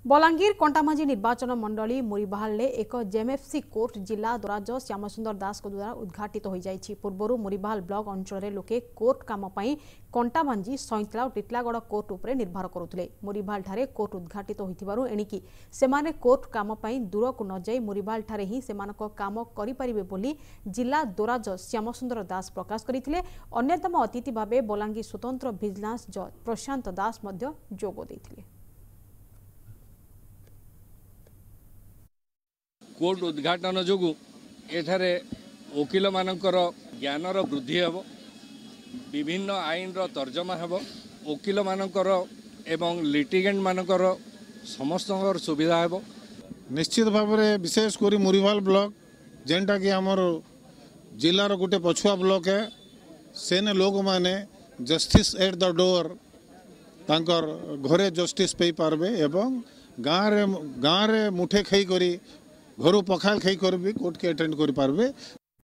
बलांगीर कंटामांझी निर्वाचन मंडली मुरीबाहाल एक जेएमएफसी कोर्ट जिला दराज श्यामसुंदर दास द्वारा उद्घाटित हो जाइछि। पूर्व मुरीबाहाल ब्लॉक अंचल लोके कोर्ट काम कंटामांझी सईंतला और टिटलागढ़ कोर्ट उपरे निर्भर करुले। मुरीबाहाल ठारे कोर्ट उद्घाटित होइथिबारु एणिकी सेमाने कोर्ट काम दूर को न जाई मुरीबाहाल ठारे ही सेमानक काम करि परिबे बोली जिला दराज श्यामसुंदर दास प्रकाश करथिले। अन्यतम अतिथि भावे बलांगीर स्वतंत्र भिजिलेंस जज प्रशांत दास मध्य जोग दैथिले। कोर्ट उद्घाटन जोगु एठारे वकिल मानकर ज्ञानर वृद्धि हेब, विभिन्न आईन तर्जमा हेब, वकिल मानकर एवं लिटिगेंट मानकर समस्त सुविधा हेब। निश्चित भाव में विशेषकर मुरीबाहाल ब्लॉक जेनटा कि आमर जिलार गोटे पछुआ ब्लॉक है, सेने लोक माने जस्टिस एट द डोर तांकर घरे जस्टिस पे पारबे एवं गाँव रे मुठे खाई करी घर पखाल खाई कर भी कोर्ट के अटेंड कर पारबे।